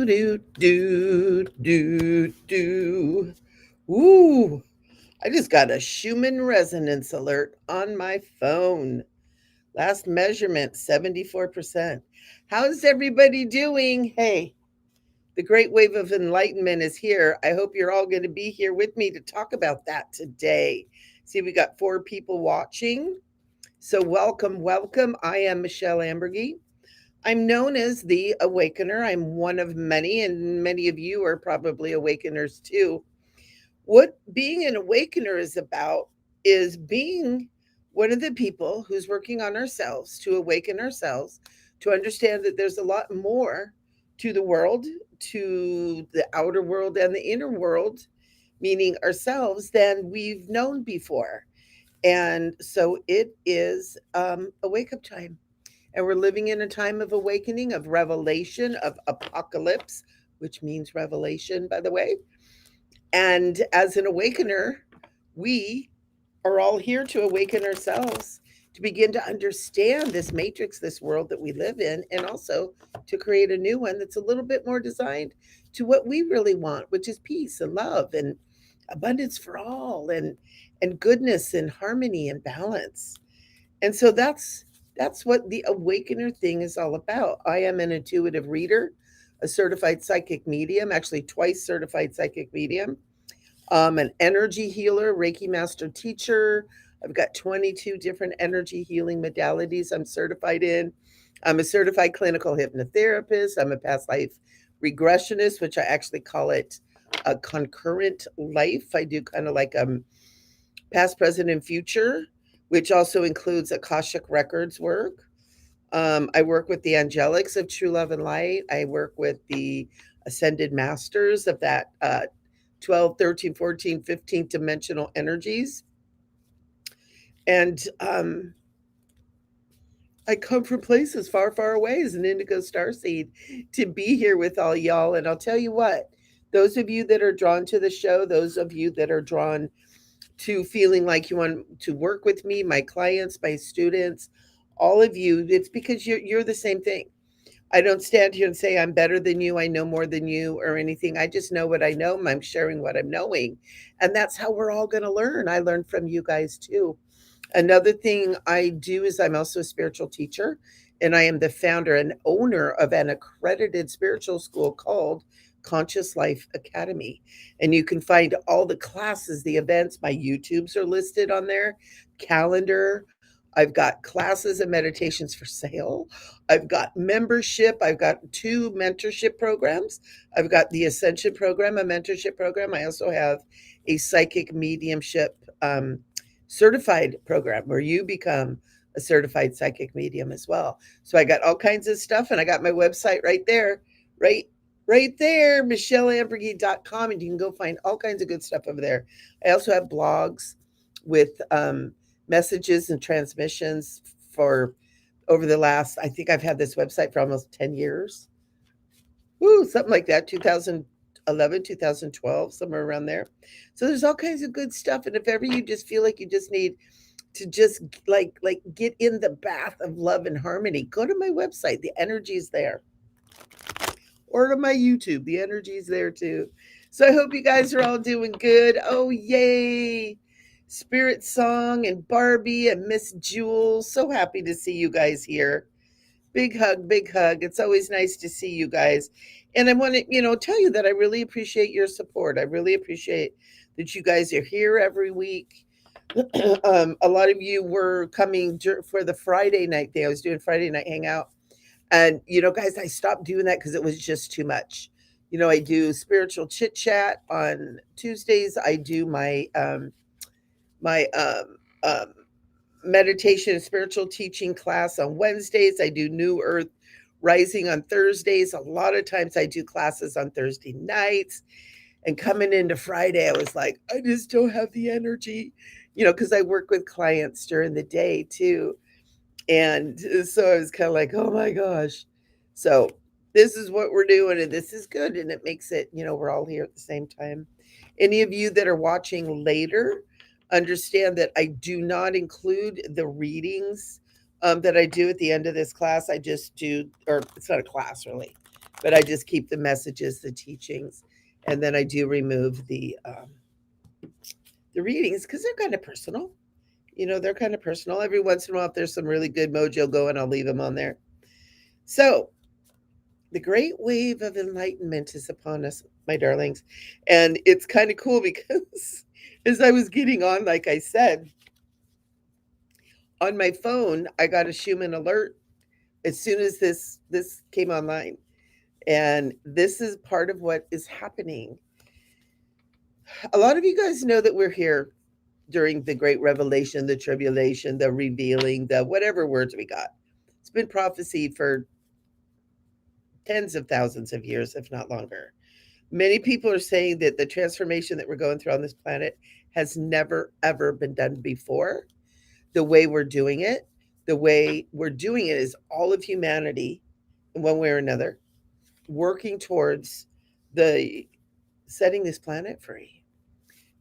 Do, do, do, do, do. Ooh, I just got a Schumann resonance alert on my phone. Last measurement, 74%. How's everybody doing? Hey, the great wave of enlightenment is here. I hope you're all going to be here with me to talk about that today. See, we got 4 people watching. So, welcome, welcome. I am Michele Amburgey. I'm known as the Awakener. I'm one of many, and many of you are probably awakeners too. What being an awakener is about is being one of the people who's working on ourselves to awaken ourselves, to understand that there's a lot more to the world, to the outer world and the inner world, meaning ourselves, than we've known before. And so it is a wake up time. And we're living in a time of awakening, of revelation, of apocalypse, which means revelation, by the way. And as an awakener, we are all here to awaken ourselves, to begin to understand this matrix, this world that we live in, and also to create a new one that's a little bit more designed to what we really want, which is peace and love and abundance for all and goodness and harmony and balance. And so that's what the awakener thing is all about. I am an intuitive reader, a certified psychic medium, actually twice certified psychic medium, an energy healer, Reiki master teacher. I've got 22 different energy healing modalities I'm certified in. I'm a certified clinical hypnotherapist. I'm a past life regressionist, which I actually call it a concurrent life. I do kind of like past, present, and future, which also includes Akashic Records work. I work with the angelics of true love and light. I work with the ascended masters of that 12, 13, 14, 15 dimensional energies. And I come from places far, far away as an indigo starseed to be here with all y'all. And I'll tell you what, those of you that are drawn to the show, those of you that are drawn to feeling like you want to work with me, my clients, my students, all of you, it's because you're the same thing. I don't stand here and say I'm better than you, I know more than you or anything. I just know what I know. I'm sharing what I'm knowing. And that's how we're all going to learn. I learned from you guys too. Another thing I do is I'm also a spiritual teacher, and I am the founder and owner of an accredited spiritual school called Conscious Life Academy. And you can find all the classes, the events, my YouTubes are listed on there, calendar. I've got classes and meditations for sale. I've got membership. I've got 2 mentorship programs. I've got the Ascension program, a mentorship program. I also have a psychic mediumship certified program where you become a certified psychic medium as well. So I got all kinds of stuff, and I got my website right there, right right there, micheleamburgey.com, and you can go find all kinds of good stuff over there. I also have blogs with messages and transmissions for over the last, I think I've had this website for almost 10 years. Woo, something like that, 2011, 2012, somewhere around there. So there's all kinds of good stuff. And if ever you just feel like you just need to just like get in the bath of love and harmony, go to my website. The energy is there. Or to my YouTube. The energy is there too. So I hope you guys are all doing good. Oh, yay. Spirit Song and Barbie and Miss Jewel. So happy to see you guys here. Big hug, big hug. It's always nice to see you guys. And I want to, tell you that I really appreciate your support. I really appreciate that you guys are here every week. A lot of you were coming for the Friday night day. I was doing Friday night hangout. And, guys, I stopped doing that because it was just too much. I do spiritual chit chat on Tuesdays. I do my meditation and spiritual teaching class on Wednesdays. I do New Earth Rising on Thursdays. A lot of times I do classes on Thursday nights. And coming into Friday, I was like, I just don't have the energy, because I work with clients during the day too. And so I was kind of like, oh my gosh. So this is what we're doing, and this is good. And it makes it, we're all here at the same time. Any of you that are watching later, understand that I do not include the readings that I do at the end of this class. I just do, or it's not a class really. but I just keep the messages, the teachings, and then I do remove the readings because they're kind of personal. They're kind of personal. Every once in a while, if there's some really good mojo going, I'll leave them on there. So, the great wave of enlightenment is upon us, my darlings. And it's kind of cool because as I was getting on, like I said, on my phone, I got a Schumann alert as soon as this came online. And this is part of what is happening. A lot of you guys know that we're here during the great revelation, the tribulation, the revealing, the whatever words we got. It's been prophesied for tens of thousands of years, if not longer. Many people are saying that the transformation that we're going through on this planet has never, ever been done before. The way we're doing it, is all of humanity, in one way or another, working towards the setting this planet free.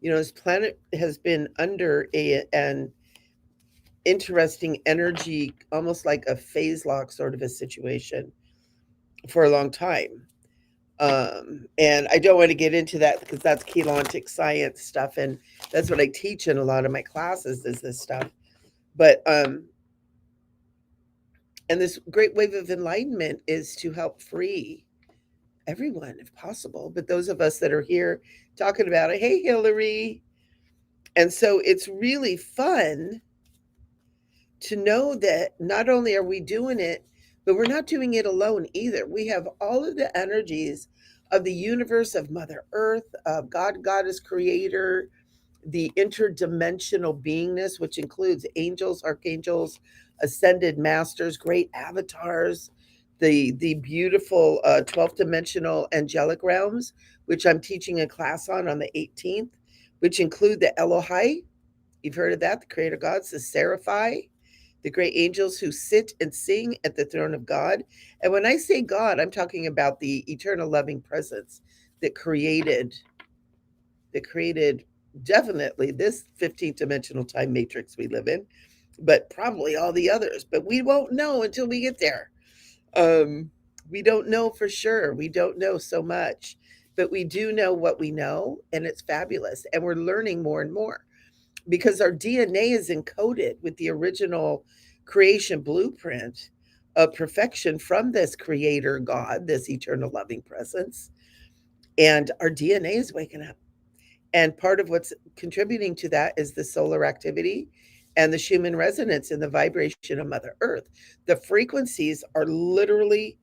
This planet has been under an interesting energy, almost like a phase lock sort of a situation for a long time. And I don't want to get into that because that's chelantic science stuff, and that's what I teach in a lot of my classes is this stuff. But and this great wave of enlightenment is to help free everyone if possible. But those of us that are here talking about it, hey Hillary, and so it's really fun to know that not only are we doing it, but we're not doing it alone either. We have all of the energies of the universe, of Mother Earth, of God, Goddess, Creator, the interdimensional beingness, which includes angels, archangels, ascended masters, great avatars, the beautiful 12th dimensional angelic realms, which I'm teaching a class on the 18th, which include the Elohai. You've heard of that, the creator gods, the Seraphi, the great angels who sit and sing at the throne of God. And when I say God, I'm talking about the eternal loving presence that created definitely this 15th dimensional time matrix we live in, but probably all the others. But we won't know until we get there. We don't know for sure. We don't know so much, but we do know what we know, and it's fabulous. And we're learning more and more because our DNA is encoded with the original creation blueprint of perfection from this creator God, this eternal loving presence. And our DNA is waking up. And part of what's contributing to that is the solar activity and the Schumann resonance and the vibration of Mother Earth. The frequencies are literally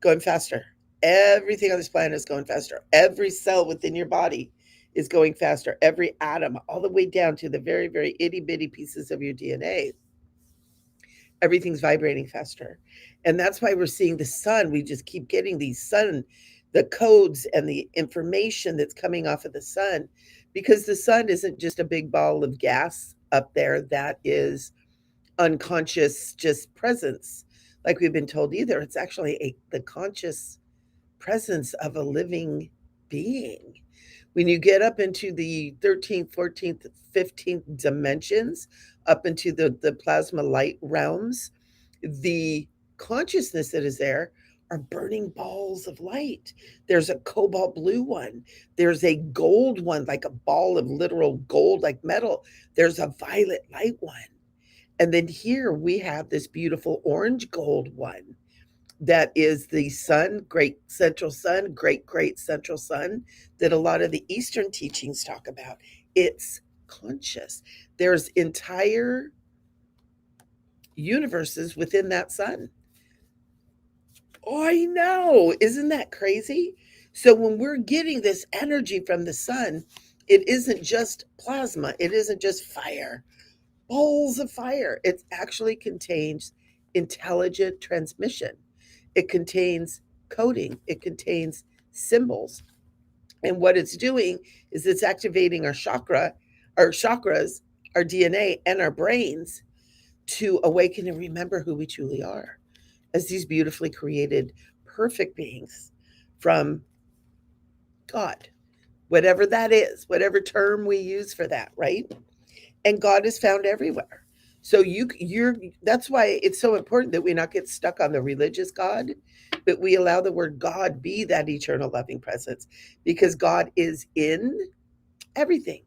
going faster. Everything on this planet is going faster. Every cell within your body is going faster. Every atom, all the way down to the very, very itty bitty pieces of your DNA, everything's vibrating faster. And that's why we're seeing the sun. We just keep getting these sun, the codes and the information that's coming off of the sun, because the sun isn't just a big ball of gas up there that is unconscious, just presence, like we've been told either. It's actually the conscious presence of a living being. When you get up into the 13th, 14th, 15th dimensions, up into the plasma light realms, the consciousness that is there are burning balls of light. There's a cobalt blue one. There's a gold one, like a ball of literal gold, like metal. There's a violet light one. And then here we have this beautiful orange gold one that is the sun, great central sun, great central sun, that a lot of the Eastern teachings talk about. It's conscious. There's entire universes within that sun. Oh, I know. Isn't that crazy? So when we're getting this energy from the sun, it isn't just plasma, it isn't just fire, balls of fire. It actually contains intelligent transmission. It contains coding, it contains symbols. And what it's doing is it's activating our chakras, our DNA, and our brains to awaken and remember who we truly are as these beautifully created, perfect beings from God, whatever that is, whatever term we use for that, right? And God is found everywhere. So you're that's why it's so important that we not get stuck on the religious God, but we allow the word God be that eternal loving presence, because God is in everything.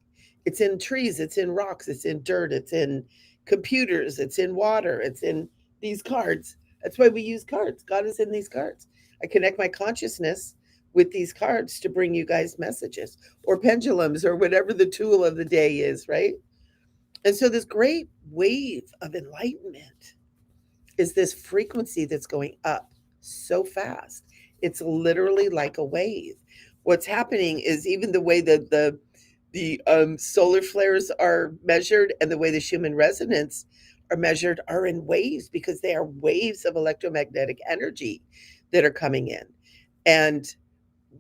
It's in trees, it's in rocks, it's in dirt, it's in computers, it's in water, it's in these cards. That's why we use cards. God is in these cards. I connect my consciousness with these cards to bring you guys messages, or pendulums, or whatever the tool of the day is, right? And so this great wave of enlightenment is this frequency that's going up so fast. It's literally like a wave. What's happening is even the way that the solar flares are measured and the way the Schumann resonance are measured are in waves, because they are waves of electromagnetic energy that are coming in. And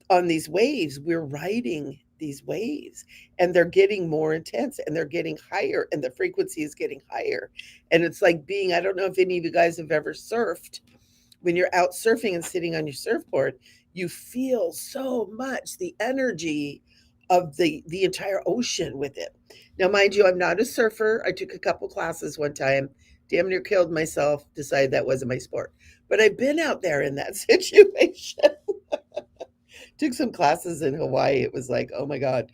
on these waves, we're riding these waves, and they're getting more intense, and they're getting higher, and the frequency is getting higher. And it's like being, I don't know if any of you guys have ever surfed. When you're out surfing and sitting on your surfboard, you feel so much the energy of the entire ocean with it. Now, mind you, I'm not a surfer. I took a couple classes one time, damn near killed myself, decided that wasn't my sport. But I've been out there in that situation. Took some classes in Hawaii. It was like, oh my God.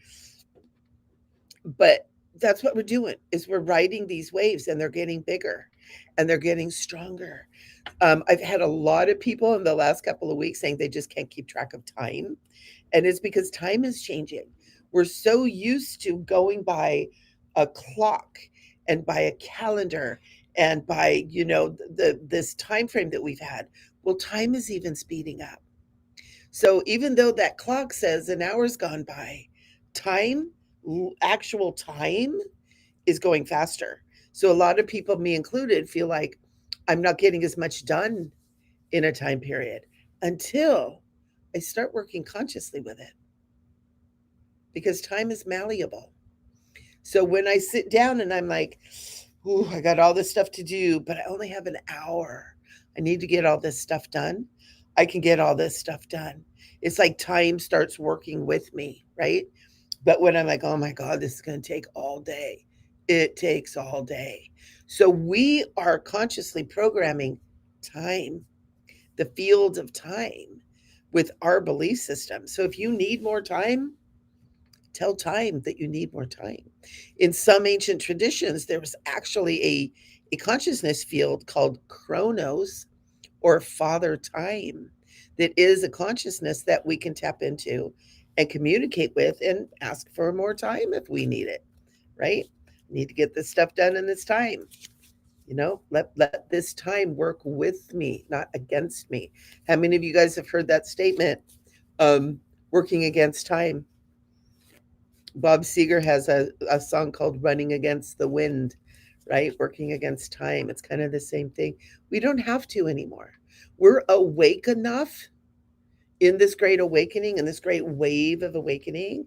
But that's what we're doing, is we're riding these waves, and they're getting bigger and they're getting stronger. I've had a lot of people in the last couple of weeks saying they just can't keep track of time. And it's because time is changing. We're so used to going by a clock and by a calendar and by, this time frame that we've had. Well, time is even speeding up. So even though that clock says an hour's gone by, time, actual time, is going faster. So a lot of people, me included, feel like I'm not getting as much done in a time period until I start working consciously with it, because time is malleable. So when I sit down and I'm like, ooh, I got all this stuff to do, but I only have an hour. I need to get all this stuff done. I can get all this stuff done. It's like time starts working with me, right? But when I'm like, oh my God, this is going to take all day, it takes all day. So we are consciously programming time, the field of time, with our belief system. So if you need more time, tell time that you need more time. In some ancient traditions, there was actually a consciousness field called Chronos, or Father Time, that is a consciousness that we can tap into and communicate with and ask for more time if we need it, right? Need to get this stuff done in this time. Let this time work with me, not against me. How many of you guys have heard that statement? Working against time. Bob Seger has a song called Running Against the Wind, right? Working against time. It's kind of the same thing. We don't have to anymore. We're awake enough in this great awakening and this great wave of awakening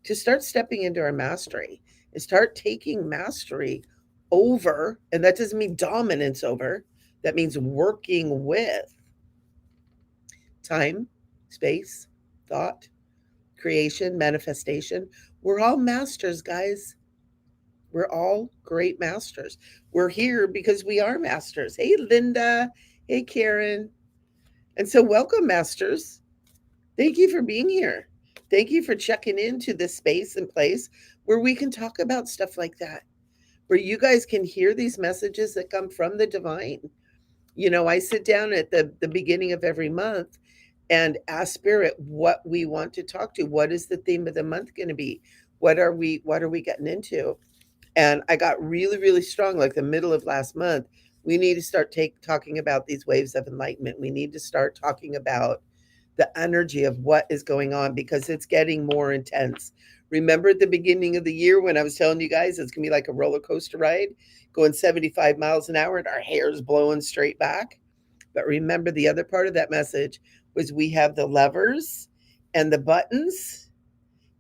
to start stepping into our mastery and start taking mastery over. And that doesn't mean dominance over, that means working with time, space, thought, creation, manifestation. We're all masters, guys. We're all great masters. We're here because we are masters. Hey, Linda. Hey, Karen. And so, welcome, masters. Thank you for being here. Thank you for checking into this space and place where we can talk about stuff like that, where you guys can hear these messages that come from the divine. I sit down at the beginning of every month and ask spirit what we want to talk to. What is the theme of the month going to be? What are we getting into? And I got really, really strong, like the middle of last month. We need to start talking about these waves of enlightenment. We need to start talking about the energy of what is going on, because it's getting more intense. Remember at the beginning of the year when I was telling you guys it's going to be like a roller coaster ride, going 75 miles an hour and our hair's blowing straight back? But remember, the other part of that message was we have the levers and the buttons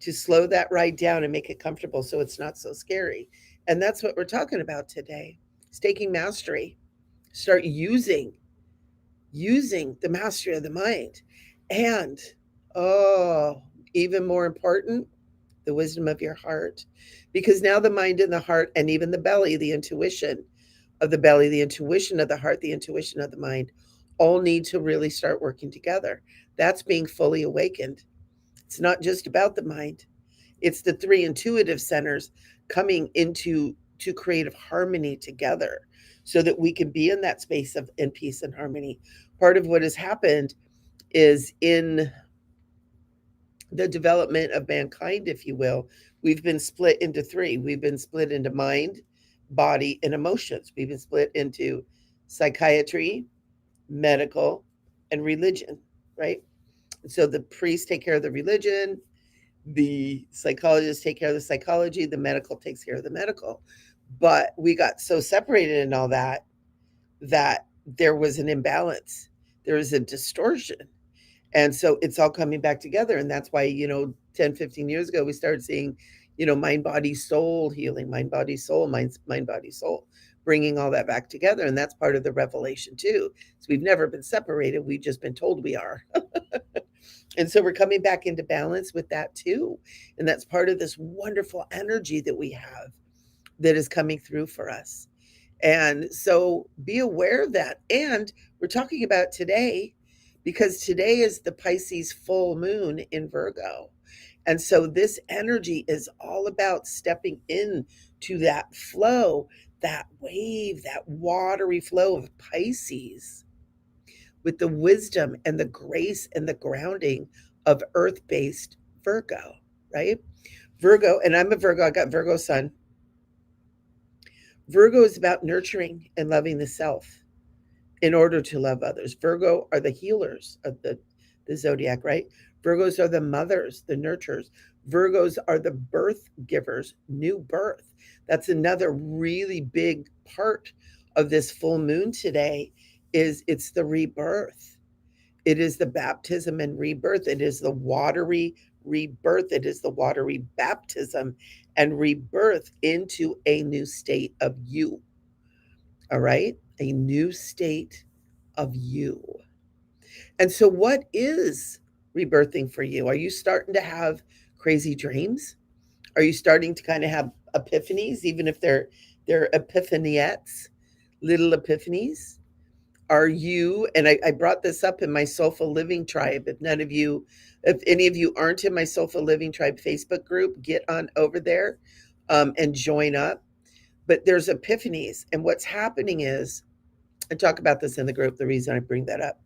to slow that ride down and make it comfortable so it's not so scary. And that's what we're talking about today. It's taking mastery. Start using the mastery of the mind. And oh, even more important, the wisdom of your heart. Because now the mind and the heart and even the belly, the intuition, of the belly, the intuition of the heart, the intuition of the mind, all need to really start working together. That's being fully awakened. It's not just about the mind. It's the three intuitive centers coming into to creative harmony together so that we can be in that space of in peace and harmony. Part of what has happened is in the development of mankind, if you will, we've been split into three. We've been split into mind, body, and emotions. We've been split into psychiatry, medical, and religion, right? So the priests take care of the religion, the psychologists take care of the psychology, the medical takes care of the medical. But we got so separated in all that that there was an imbalance, there was a distortion. And so it's all coming back together. And that's why, 10, 15 years ago, we started seeing, mind, body, soul healing, mind, body, soul, mind, body, soul, bringing all that back together. And that's part of the revelation too. So we've never been separated. We've just been told we are. And so we're coming back into balance with that too. And that's part of this wonderful energy that we have that is coming through for us. And so be aware of that. And we're talking about today because today is the Pisces full moon in Virgo. And so this energy is all about stepping in to that flow, that wave, that watery flow of Pisces with the wisdom and the grace and the grounding of earth based Virgo, right? Virgo, and I'm a Virgo, I got Virgo sun. Virgo is about nurturing and loving the self in order to love others. Virgo are the healers of the zodiac, right? Virgos are the mothers, the nurturers. Virgos are the birth givers, new birth. That's another really big part of this full moon today is it's the rebirth. It is the baptism and rebirth. It is the watery rebirth. It is the watery baptism and rebirth into a new state of you. All right? A new state of you. And so, what is rebirthing for you? Are you starting to have crazy dreams? Are you starting to kind of have epiphanies, even if they're epiphaniettes, little epiphanies? Are you, and I brought this up in my Soulful Living Tribe. If any of you aren't in my Soulful Living Tribe Facebook group, get on over there and join up. But there's epiphanies. And what's happening is, I talk about this in the group, the reason I bring that up.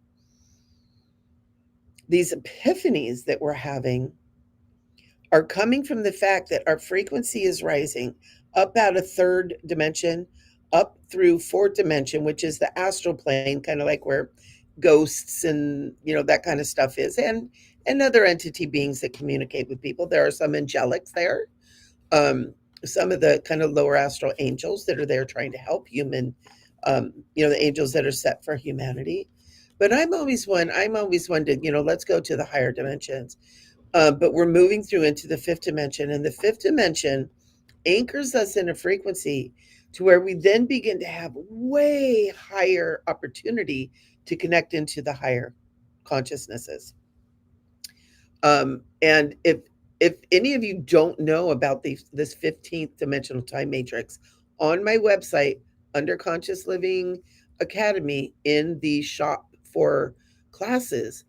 These epiphanies that we're having are coming from the fact that our frequency is rising up out of third dimension, up through fourth dimension, which is the astral plane, kind of like where ghosts and that kind of stuff is, and other entity beings that communicate with people. There are some angelics there, some of the kind of lower astral angels that are there trying to help human, the angels that are set for humanity. But I'm always one to, let's go to the higher dimensions. But we're moving through into the fifth dimension, and the fifth dimension anchors us in a frequency to where we then begin to have way higher opportunity to connect into the higher consciousnesses. And if any of you don't know about this 15th dimensional time matrix, on my website under Conscious Living Academy in the shop for classes,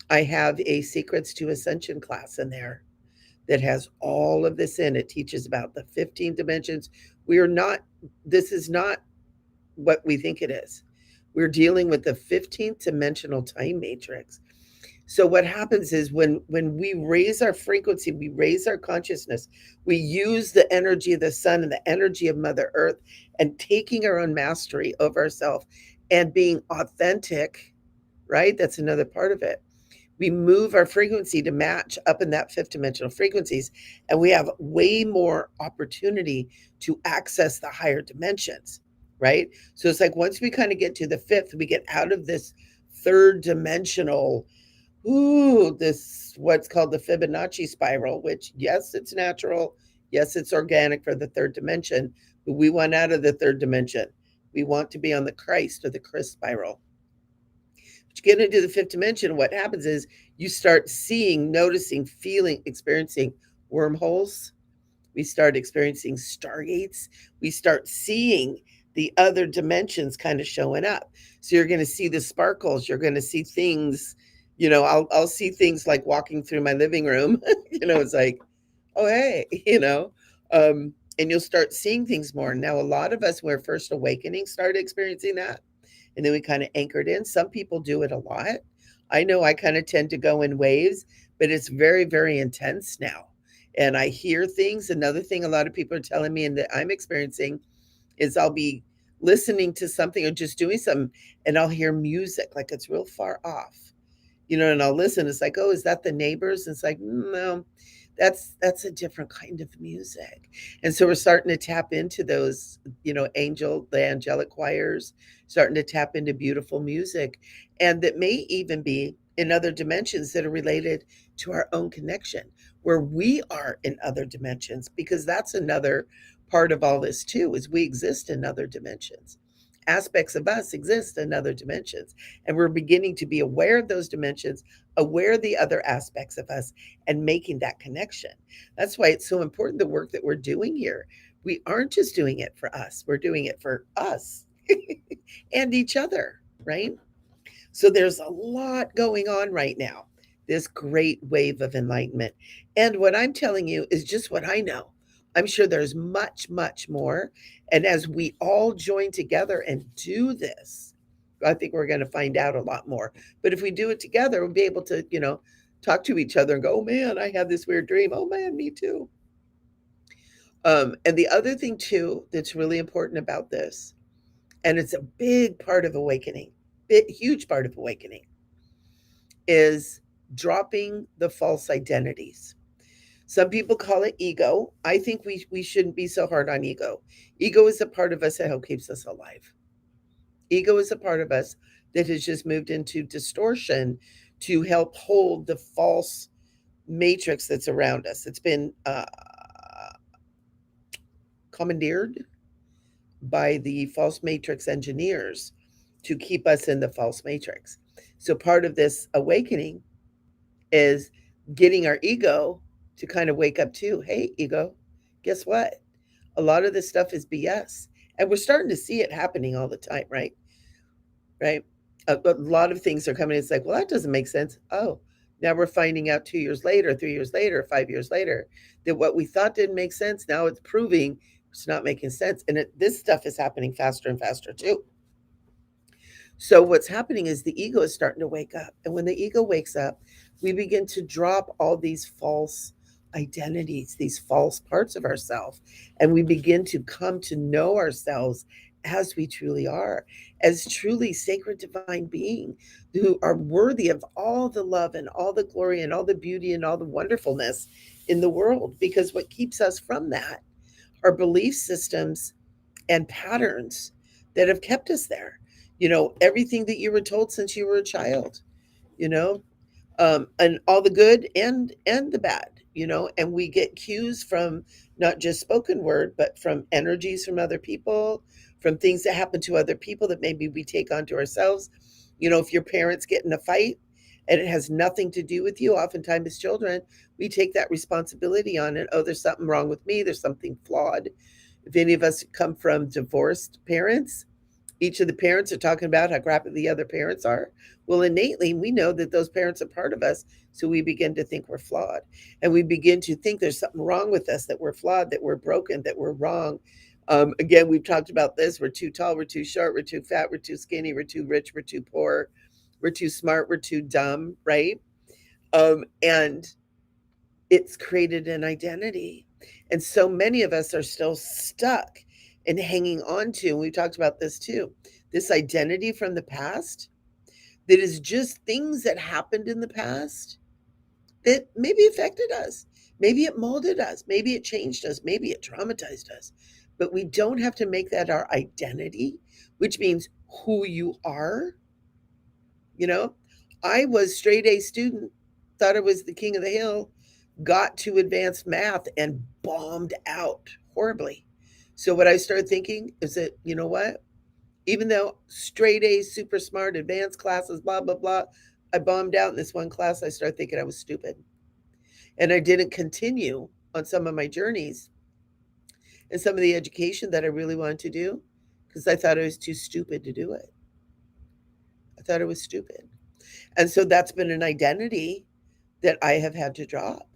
I have a Secrets to Ascension class in there that has all of this in. It teaches about the 15 dimensions. This is not what we think it is. We're dealing with the 15th dimensional time matrix. So what happens is when we raise our frequency, we raise our consciousness, we use the energy of the sun and the energy of Mother Earth and taking our own mastery of ourselves and being authentic, right? That's another part of it. We move our frequency to match up in that fifth dimensional frequencies, and we have way more opportunity to access the higher dimensions, right? So it's like once we kind of get to the fifth, we get out of this third dimensional, this what's called the Fibonacci spiral, which yes, it's natural, yes, it's organic for the third dimension, but we want out of the third dimension. We want to be on the Christ or the Chris spiral. But you get into the fifth dimension, what happens is you start seeing, noticing, feeling, experiencing wormholes. We start experiencing stargates. We start seeing the other dimensions kind of showing up. So you're going to see the sparkles. You're going to see things. I'll see things like walking through my living room. It's like, oh hey, and you'll start seeing things more. Now, a lot of us, when we're first awakening, started experiencing that, and then we kind of anchored in. Some people do it a lot. I know I kind of tend to go in waves, but it's very, very intense now. And I hear things. Another thing a lot of people are telling me and that I'm experiencing is I'll be listening to something or just doing something, and I'll hear music like it's real far off, and I'll listen. It's like, oh, is that the neighbors? And it's like, no, that's a different kind of music. And so we're starting to tap into those, the angelic choirs, starting to tap into beautiful music, and that may even be in other dimensions that are related to our own connection, where we are in other dimensions, because that's another part of all this too, is we exist in other dimensions. Aspects of us exist in other dimensions, and we're beginning to be aware of those dimensions, aware of the other aspects of us, and making that connection. That's why it's so important, the work that we're doing here. We aren't just doing it for us, we're doing it for us and each other, right? So there's a lot going on right now, this great wave of enlightenment. And what I'm telling you is just what I know. I'm sure there's much, much more. And as we all join together and do this, I think we're going to find out a lot more. But if we do it together, we'll be able to, talk to each other and go, oh man, I had this weird dream. Oh man, me too. And the other thing too that's really important about this, and it's a big part of awakening, huge part of awakening, is dropping the false identities. Some people call it ego. I think we shouldn't be so hard on ego. Ego is a part of us that help keeps us alive. Ego is a part of us that has just moved into distortion to help hold the false matrix that's around us. It's been commandeered by the false matrix engineers to keep us in the false matrix. So part of this awakening is getting our ego to kind of wake up too. Hey, ego, guess what? A lot of this stuff is BS. And we're starting to see it happening all the time, right? Right? A lot of things are coming. It's like, well, that doesn't make sense. Oh, now we're finding out 2 years later, 3 years later, 5 years later, that what we thought didn't make sense, now it's proving it's not making sense. And this stuff is happening faster and faster too. So what's happening is the ego is starting to wake up. And when the ego wakes up, we begin to drop all these false identities, these false parts of ourselves, and we begin to come to know ourselves as we truly are, as truly sacred divine being who are worthy of all the love and all the glory and all the beauty and all the wonderfulness in the world. Because what keeps us from that are belief systems and patterns that have kept us there. Everything that you were told since you were a child, you know, and all the good and the bad, and we get cues from not just spoken word, but from energies from other people, from things that happen to other people that maybe we take onto ourselves. If your parents get in a fight and it has nothing to do with you, oftentimes as children, we take that responsibility on it. Oh, there's something wrong with me. There's something flawed. If any of us come from divorced parents, each of the parents are talking about how crappy the other parents are. Well, innately, we know that those parents are part of us. So we begin to think we're flawed. And we begin to think there's something wrong with us, that we're flawed, that we're broken, that we're wrong. Again, we've talked about this. We're too tall, we're too short, we're too fat, we're too skinny, we're too rich, we're too poor, we're too smart, we're too dumb, right? And it's created an identity. And so many of us are still stuck and hanging on to, and we talked about this too, this identity from the past that is just things that happened in the past that maybe affected us. Maybe it molded us. Maybe it changed us. Maybe it traumatized us. But we don't have to make that our identity, which means who you are. You know, I was straight A student, thought I was the king of the hill, got to advanced math and bombed out horribly. So what I started thinking is that, you know what? Even though straight A's, super smart, advanced classes, blah, blah, blah, I bombed out in this one class. I started thinking I was stupid. And I didn't continue on some of my journeys and some of the education that I really wanted to do because I thought I was too stupid to do it. I thought it was stupid. And so that's been an identity that I have had to drop,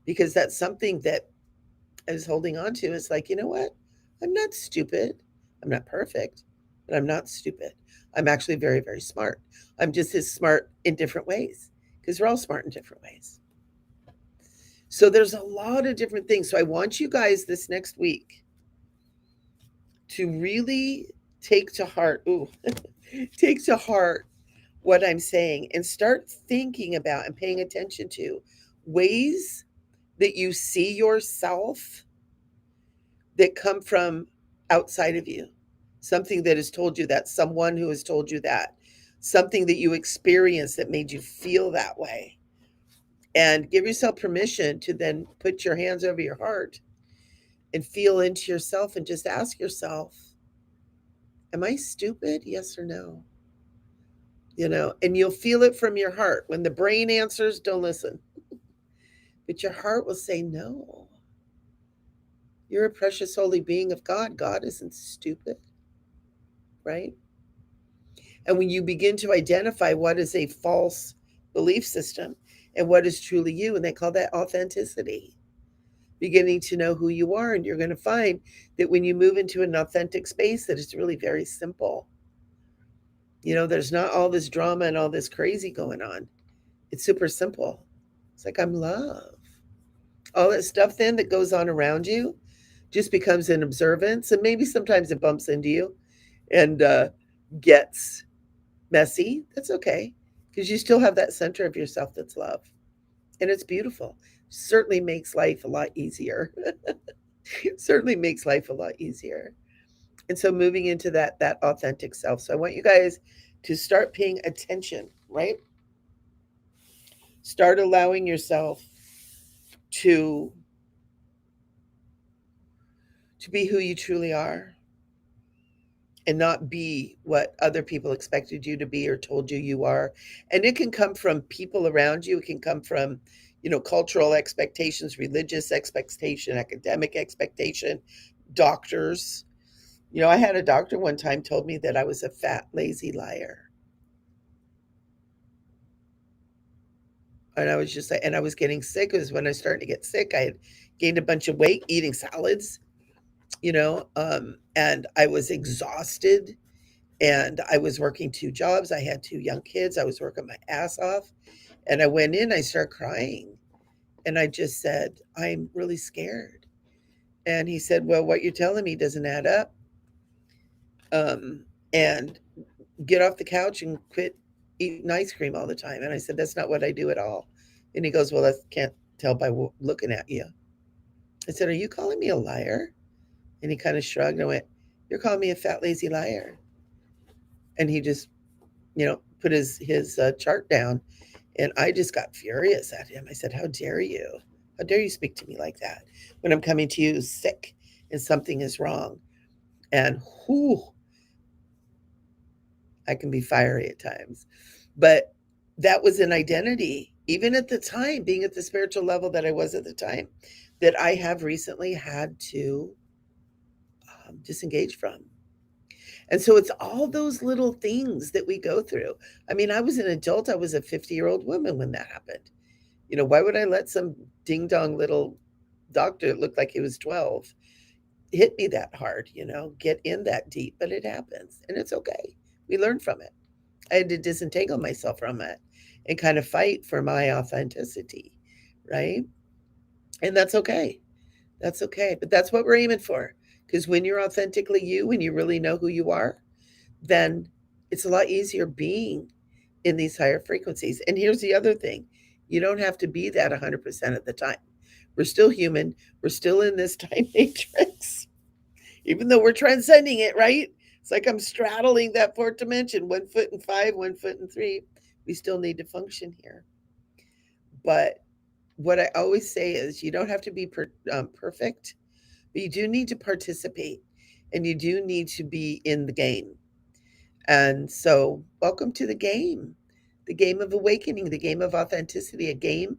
because that's something that I was holding on to. It's like, you know what? I'm not stupid. I'm not perfect, but I'm not stupid. I'm actually very, very smart. I'm just as smart in different ways, because we're all smart in different ways. So there's a lot of different things. So I want you guys this next week to really take to heart, take to heart what I'm saying, and start thinking about and paying attention to ways that you see yourself that come from outside of you. Something that has told you that, someone who has told you that, something that you experienced that made you feel that way. And give yourself permission to then put your hands over your heart and feel into yourself and just ask yourself, am I stupid? Yes or no? And you'll feel it from your heart. When the brain answers, don't listen. But your heart will say, no, you're a precious holy being of God. God isn't stupid, right? And when you begin to identify what is a false belief system and what is truly you, and they call that authenticity, beginning to know who you are. And you're going to find that when you move into an authentic space, that it's really very simple. There's not all this drama and all this crazy going on. It's super simple. It's like, I'm love. All that stuff then that goes on around you just becomes an observance. And maybe sometimes it bumps into you and gets messy. That's okay, because you still have that center of yourself that's love. And it's beautiful. Certainly makes life a lot easier. Certainly makes life a lot easier. And so moving into that authentic self. So I want you guys to start paying attention, right? Start allowing yourself to be who you truly are, and not be what other people expected you to be or told you are. And it can come from people around you. It can come from, cultural expectations, religious expectation, academic expectation, doctors. I had a doctor one time told me that I was a fat, lazy liar. And I was just like, and I was getting sick. It was when I started to get sick. I had gained a bunch of weight eating salads, and I was exhausted, and I was working two jobs. I had two young kids. I was working my ass off. And I went in, I started crying. And I just said, I'm really scared. And he said, well, what you're telling me doesn't add up. And get off the couch and quit eating ice cream all the time. And I said, that's not what I do at all. And he goes, well, I can't tell by looking at you. I said, are you calling me a liar? And he kind of shrugged and went, you're calling me a fat, lazy liar. And he just, put his chart down. And I just got furious at him. I said, how dare you? How dare you speak to me like that when I'm coming to you sick and something is wrong? And I can be fiery at times. But that was an identity, even at the time, being at the spiritual level that I was at the time, that I have recently had to disengage from. And so it's all those little things that we go through. I mean, I was an adult. I was a 50-year-old woman when that happened. Why would I let some ding dong little doctor that looked like he was 12 hit me that hard, get in that deep? But it happens, and it's okay. We learn from it. I had to disentangle myself from it and kind of fight for my authenticity, right? And that's okay. That's okay. But that's what we're aiming for. Because when you're authentically you, when you really know who you are, then it's a lot easier being in these higher frequencies. And here's the other thing, you don't have to be that 100% of the time. We're still human. We're still in this time matrix, even though we're transcending it, right? It's like I'm straddling that fourth dimension, 1 foot in 5, 1 foot in 3. We still need to function here. But what I always say is you don't have to be perfect, but you do need to participate, and you do need to be in the game. And so, welcome to the game of awakening, the game of authenticity, a game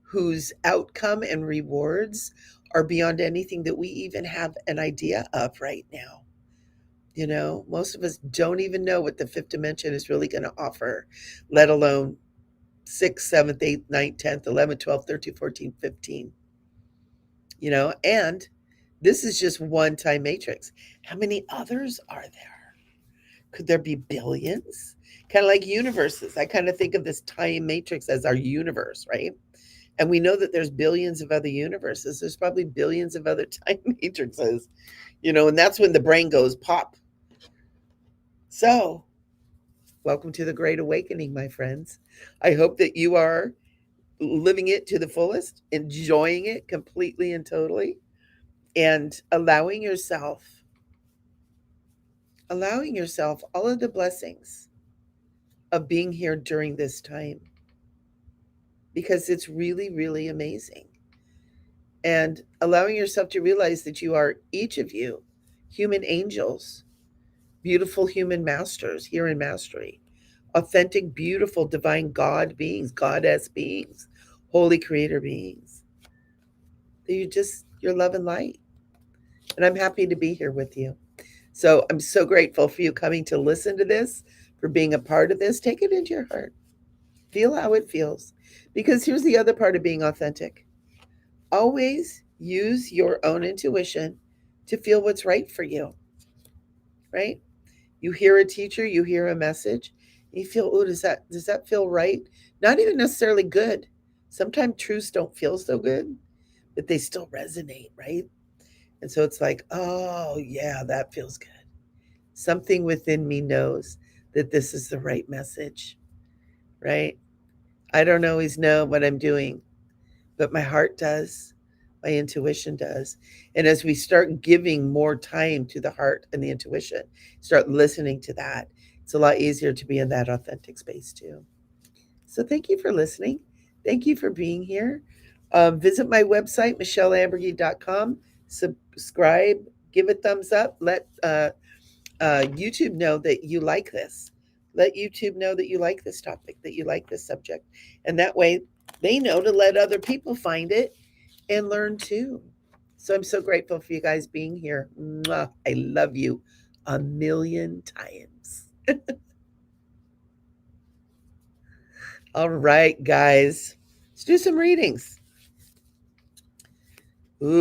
whose outcome and rewards are beyond anything that we even have an idea of right now. You know, most of us don't even know what the fifth dimension is really going to offer, let alone 6th, 7th, 8th, 9th, 10th, 11th, 12th, 13th, 14th, 15th. You know, and this is just one time matrix. How many others are there? Could there be billions? Kind of like universes. I kind of think of this time matrix as our universe, right? And we know that there's billions of other universes. There's probably billions of other time matrices, you know, and that's when the brain goes pop. So, welcome to the Great Awakening, my friends. I hope that you are living it to the fullest, enjoying it completely and totally, and allowing yourself all of the blessings of being here during this time, because it's really, really amazing. And allowing yourself to realize that you are, each of you, human angels, beautiful human masters here in mastery, authentic, beautiful, divine God beings, goddess beings, holy creator beings. That you're love and light. And I'm happy to be here with you. So I'm so grateful for you coming to listen to this, for being a part of this. Take it into your heart. Feel how it feels. Because here's the other part of being authentic. Always use your own intuition to feel what's right for you, right? You hear a teacher, you hear a message, and you feel, oh, does that feel right? Not even necessarily good. Sometimes truths don't feel so good, but they still resonate, right? And so it's like, oh yeah, that feels good. Something within me knows that this is the right message, right? I don't always know what I'm doing, but my heart does. My intuition does. And as we start giving more time to the heart and the intuition, start listening to that, it's a lot easier to be in that authentic space too. So thank you for listening. Thank you for being here. Visit my website, micheleamburgey.com. Subscribe, give a thumbs up. Let YouTube know that you like this. Let YouTube know that you like this topic, that you like this subject. And that way they know to let other people find it and learn too. So I'm so grateful for you guys being here. Mwah. I love you a million times. All right, guys, let's do some readings.